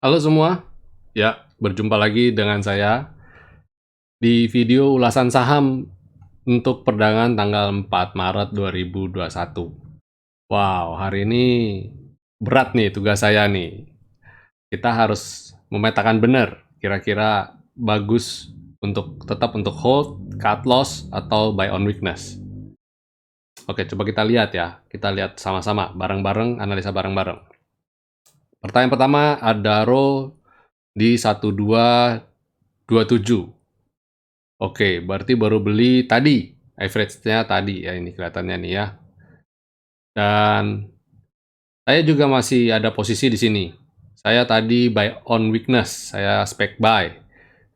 Halo semua, ya berjumpa lagi dengan saya di video ulasan saham untuk perdagangan tanggal 4 Maret 2021. Wow, hari ini berat nih tugas saya nih. Kita harus memetakan benar kira-kira bagus untuk tetap untuk hold, cut loss, atau buy on weakness. Oke, coba kita lihat ya. Kita lihat sama-sama, bareng-bareng, analisa bareng-bareng. Pertanyaan pertama, Adaro di 1227. Oke, berarti baru beli tadi, average-nya tadi ya, ini kelihatannya nih ya. Dan saya juga masih ada posisi di sini. Saya tadi buy on weakness, saya spec buy.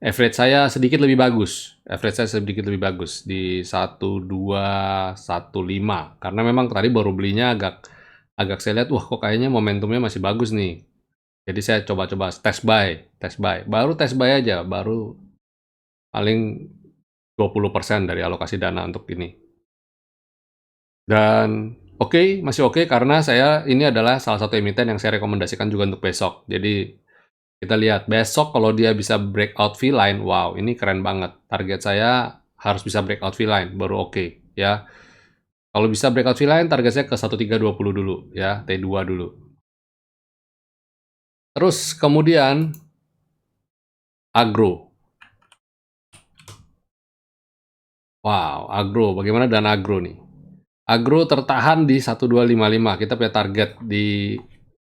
Average saya sedikit lebih bagus. Average saya sedikit lebih bagus di 1215. Karena memang tadi baru belinya agak agak saya lihat, wah kok kayaknya momentumnya masih bagus nih. Jadi saya coba-coba test buy, test buy. Baru test buy aja, baru paling 20% dari alokasi dana untuk ini. Dan masih oke karena ini adalah salah satu emiten yang saya rekomendasikan juga untuk besok. Jadi kita lihat besok kalau dia bisa breakout V-line, wow ini keren banget. Target saya harus bisa breakout V-line baru oke ya. Kalau bisa breakout V-line target saya ke 1320 dulu ya, T2 dulu. Terus kemudian agro. Wow, agro. Bagaimana dengan agro nih? Agro tertahan di 1255. Kita punya target di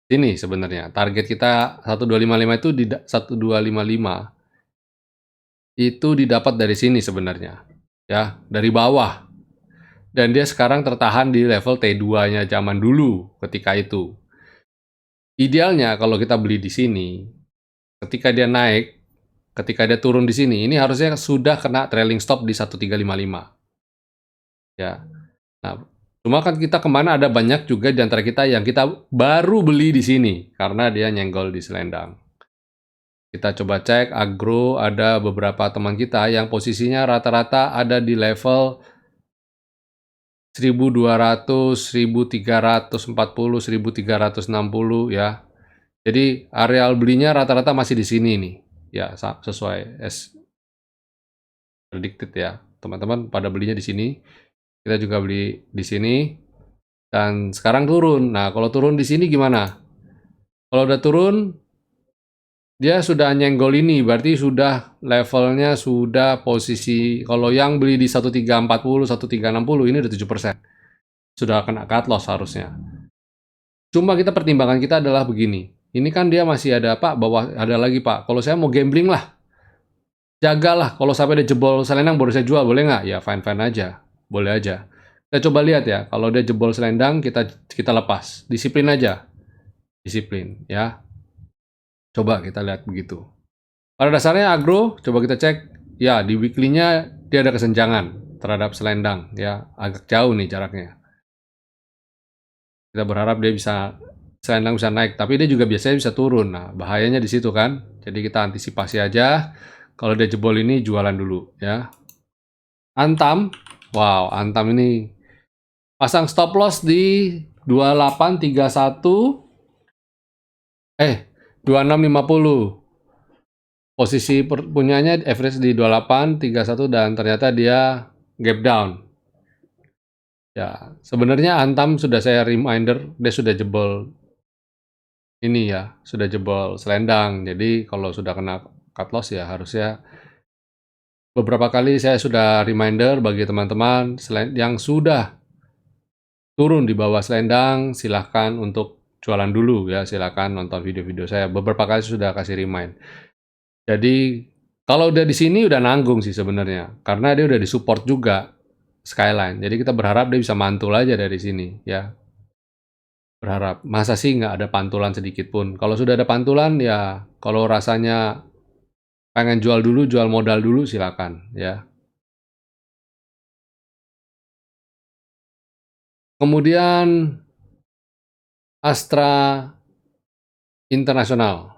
sini sebenarnya. Target kita 1255 itu di 1255 itu didapat dari sini sebenarnya. Ya, dari bawah. Dan dia sekarang tertahan di level T2-nya zaman dulu ketika itu. Idealnya kalau kita beli di sini, ketika dia naik, ketika dia turun di sini, ini harusnya sudah kena trailing stop di 1355. Ya. Nah, cuma kan kita kemana ada banyak juga di antara kita yang kita baru beli di sini karena dia nyenggol di selendang. Kita coba cek agro, ada beberapa teman kita yang posisinya rata-rata ada di level 1200, 1340, 1360 ya. Jadi areal belinya rata-rata masih di sini nih. Ya, sesuai as predicted ya. Teman-teman pada belinya di sini. Kita juga beli di sini dan sekarang turun. Nah, kalau turun di sini gimana? Kalau udah turun, dia sudah nyenggol ini, berarti sudah levelnya sudah posisi, kalau yang beli di 1340, 1360 ini udah 7%. Sudah kena cut loss harusnya. Cuma pertimbangan kita adalah begini, ini kan dia masih ada Pak, bawah ada lagi Pak, kalau saya mau gambling lah, jagalah, kalau sampai dia jebol selendang baru saya jual, boleh nggak? Ya fine-fine aja, boleh aja. Kita coba lihat ya, kalau dia jebol selendang kita lepas, disiplin aja, disiplin ya. Coba kita lihat begitu. Pada dasarnya agro, coba kita cek, ya di weekly-nya dia ada kesenjangan terhadap selendang, ya agak jauh nih jaraknya. Kita berharap dia bisa selendang bisa naik, tapi dia juga biasanya bisa turun. Nah, bahayanya di situ kan. Jadi kita antisipasi aja. Kalau dia jebol ini jualan dulu, ya. Antam, wow, Antam ini pasang stop loss di 2831, 2650. Posisi punyanya average di 2831 dan ternyata dia gap down. Ya, sebenarnya Antam sudah saya reminder, dia sudah jebol ini ya, sudah jebol selendang. Jadi kalau sudah kena cut loss ya harusnya beberapa kali saya sudah reminder bagi teman-teman yang sudah turun di bawah selendang, silahkan untuk jualan dulu ya, silahkan nonton video-video saya. Beberapa kali sudah kasih remind. Jadi kalau udah di sini udah nanggung sih sebenarnya, karena dia udah disupport juga Skyline. Jadi kita berharap dia bisa mantul aja dari sini ya. Berharap. Masa sih nggak ada pantulan sedikit pun. Kalau sudah ada pantulan ya, kalau rasanya pengen jual dulu, jual modal dulu silakan ya. Kemudian Astra Internasional.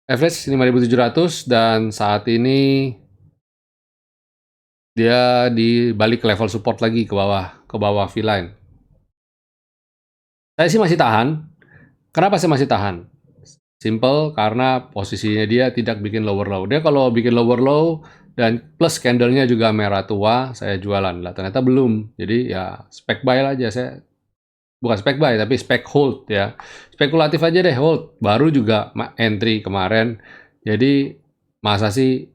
Average 5.700 dan saat ini dia di balik level support lagi ke bawah V-line. Saya sih masih tahan. Kenapa saya masih tahan? Simple, karena posisinya dia tidak bikin lower low. Dia kalau bikin lower low dan plus candle-nya juga merah tua, saya jualan. Lah ternyata belum. Jadi ya spek buy aja saya. Bukan spek buy, tapi spek hold ya. Spekulatif aja deh hold. Baru juga entry kemarin. Jadi masa sih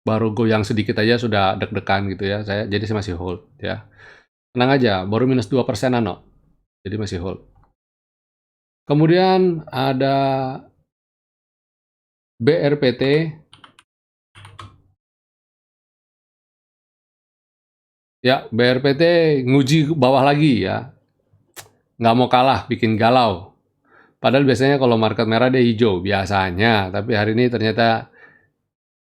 baru goyang sedikit aja sudah deg-degan gitu ya. Jadi saya masih hold ya. Tenang aja, baru minus 2% no. Jadi masih hold. Kemudian ada BRPT. Ya, BRPT nguji bawah lagi ya. Nggak mau kalah, bikin galau. Padahal biasanya kalau market merah dia hijau, biasanya. Tapi hari ini ternyata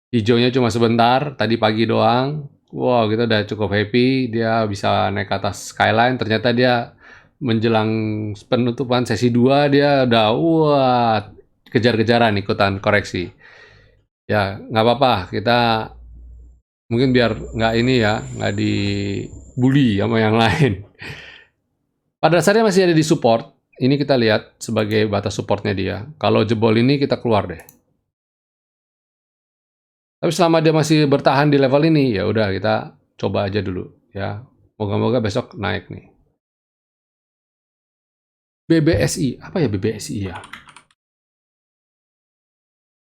hijaunya cuma sebentar, tadi pagi doang. Wow, kita udah cukup happy, dia bisa naik ke atas skyline. Ternyata dia menjelang penutupan sesi 2, dia udah, wah, kejar-kejaran ikutan koreksi. Ya, nggak apa-apa, kita mungkin biar nggak ini ya, nggak dibully sama yang lain. Pada dasarnya masih ada di support. Ini kita lihat sebagai batas supportnya dia. Kalau jebol ini kita keluar deh. Tapi selama dia masih bertahan di level ini, ya udah kita coba aja dulu ya. Moga-moga besok naik nih. BBSI, apa ya BBSI ya?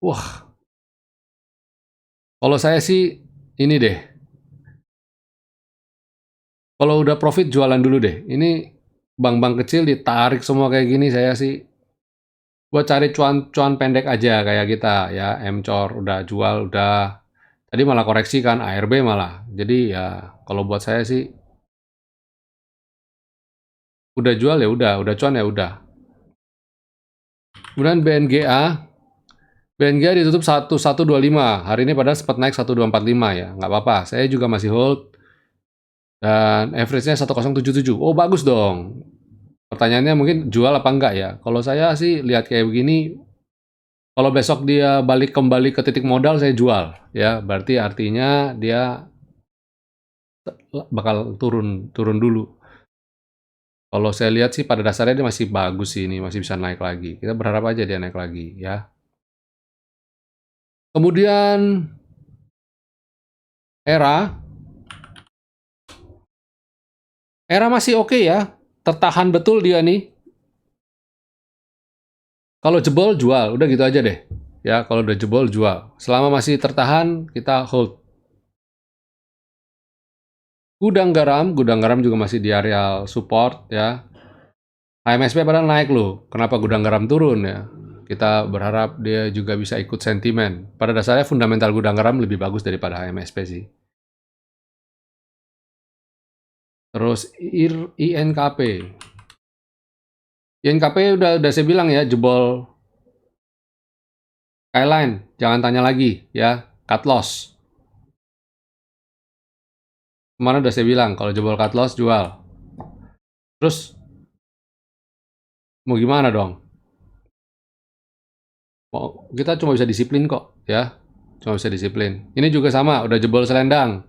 Wah, kalau saya sih ini deh. Kalau udah profit jualan dulu deh. Ini bank-bank kecil ditarik semua kayak gini, saya sih buat cari cuan pendek aja kayak kita ya. MCOR udah jual, udah. Tadi malah koreksi kan, ARB malah. Jadi ya kalau buat saya sih udah jual ya udah cuan ya udah. Kemudian BNGA ditutup 1125. Hari ini padahal sempat naik 1245 ya. Nggak apa-apa, saya juga masih hold. Dan average-nya 1077. Oh bagus dong. Pertanyaannya mungkin jual apa enggak ya? Kalau saya sih lihat kayak begini, kalau besok dia balik kembali ke titik modal saya jual ya. Berarti artinya dia bakal turun dulu. Kalau saya lihat sih pada dasarnya dia masih bagus sih ini, masih bisa naik lagi. Kita berharap aja dia naik lagi ya. Kemudian Era masih oke ya, tertahan betul dia nih. Kalau jebol jual, udah gitu aja deh. Ya, kalau udah jebol jual. Selama masih tertahan kita hold. Gudang garam juga masih di area support ya. HMSP padahal naik loh. Kenapa gudang garam turun ya? Kita berharap dia juga bisa ikut sentimen. Pada dasarnya fundamental gudang garam lebih bagus daripada HMSP sih. Terus INKP. INKP udah saya bilang ya, jebol skyline, jangan tanya lagi ya, cut loss. Kemarin udah saya bilang, kalau jebol cut loss, jual. Terus, mau gimana dong? Kita cuma bisa disiplin kok, ya. Cuma bisa disiplin. Ini juga sama, udah jebol selendang.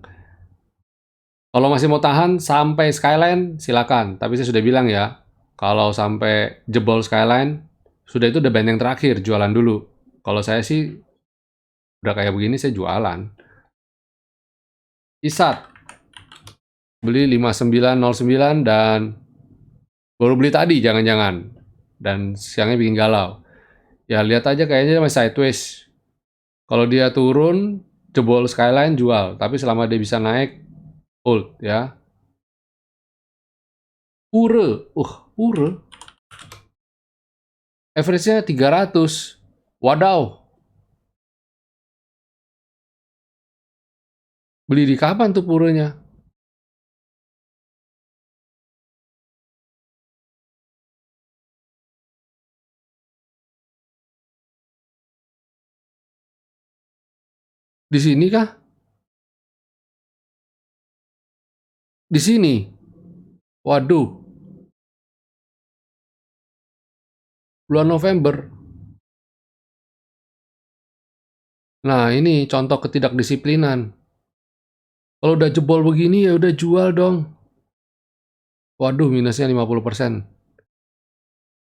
Kalau masih mau tahan sampai skyline, silakan. Tapi saya sudah bilang ya, kalau sampai jebol skyline, sudah itu udah benteng terakhir, jualan dulu. Kalau saya sih, udah kayak begini, saya jualan. ISAT, beli 5909 dan baru beli tadi, jangan-jangan. Dan siangnya bikin galau. Ya, lihat aja kayaknya masih sideways. Kalau dia turun, jebol skyline, jual. Tapi selama dia bisa naik, hold ya. Pure. Average-nya 300. Wadaw. Beli di kapan tuh purenya? Di sini kah? Di sini. Waduh. Bulan November. Nah, ini contoh ketidakdisiplinan. Kalau udah jebol begini ya udah jual dong. Waduh, minusnya 50%.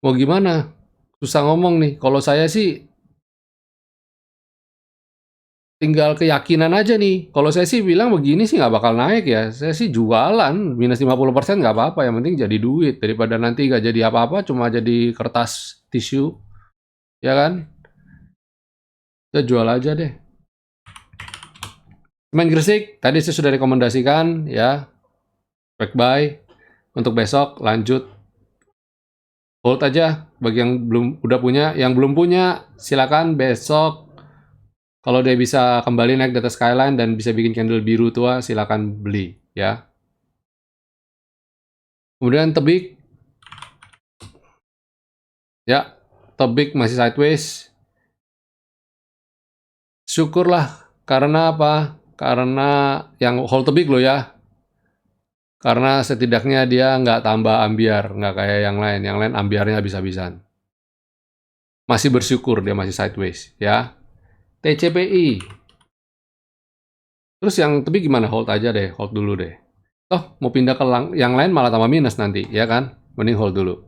Mau gimana? Susah ngomong nih. Kalau saya sih tinggal keyakinan aja nih. Kalau saya sih bilang begini sih nggak bakal naik ya. Saya sih jualan, minus 50% nggak apa-apa. Yang penting jadi duit. Daripada nanti nggak jadi apa-apa, cuma jadi kertas tisu. Ya kan? Kita jual aja deh. Main Gresik, tadi saya sudah rekomendasikan ya. Back buy. Untuk besok, lanjut. Hold aja. Bagi yang udah punya. Yang belum punya, silakan besok. Kalau dia bisa kembali naik data skyline dan bisa bikin candle biru tua, silakan beli ya. Kemudian tebik, ya tebik masih sideways. Syukurlah, karena apa? Karena yang hold tebik loh ya. Karena setidaknya dia nggak tambah ambiar, nggak kayak yang lain. Yang lain ambiarnya habis-habisan. Masih bersyukur dia masih sideways ya. TCPI. Terus yang tebik gimana? Hold aja deh, hold dulu deh. Oh, mau pindah ke yang lain malah tambah minus nanti, ya kan? Mending hold dulu.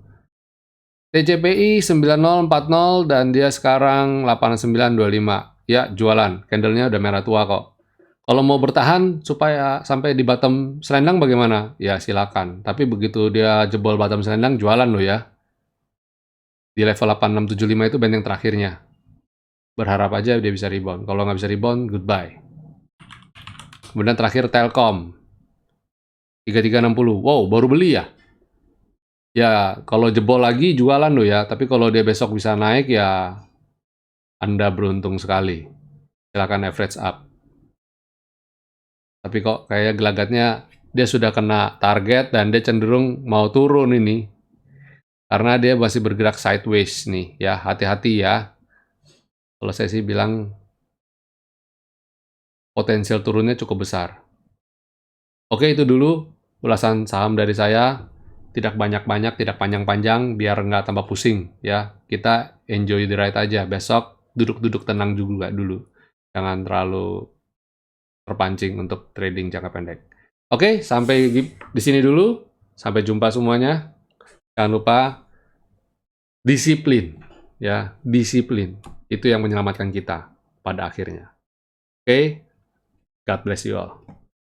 TCPI 9040 dan dia sekarang 8925. Ya, jualan. Candlenya udah merah tua kok. Kalau mau bertahan supaya sampai di bottom selendang bagaimana? Ya, silakan. Tapi begitu dia jebol bottom selendang, jualan lo ya. Di level 8675 itu benteng terakhirnya. Berharap aja dia bisa rebound. Kalau nggak bisa rebound, goodbye. Kemudian terakhir Telkom. 3360. Wow, baru beli ya? Ya, kalau jebol lagi jualan lo ya. Tapi kalau dia besok bisa naik ya Anda beruntung sekali. Silakan average up. Tapi kok kayak gelagatnya dia sudah kena target dan dia cenderung mau turun ini. Karena dia masih bergerak sideways nih ya, hati-hati ya. Kalau saya sih bilang potensial turunnya cukup besar. Oke, itu dulu ulasan saham dari saya. Tidak banyak-banyak, tidak panjang-panjang, biar nggak tambah pusing ya. Kita enjoy the ride aja. Besok duduk-duduk tenang juga dulu. Jangan terlalu terpancing untuk trading jangka pendek. Oke, sampai di sini dulu. Sampai jumpa semuanya. Jangan lupa disiplin, ya, disiplin. Itu yang menyelamatkan kita pada akhirnya. Oke, God bless you all.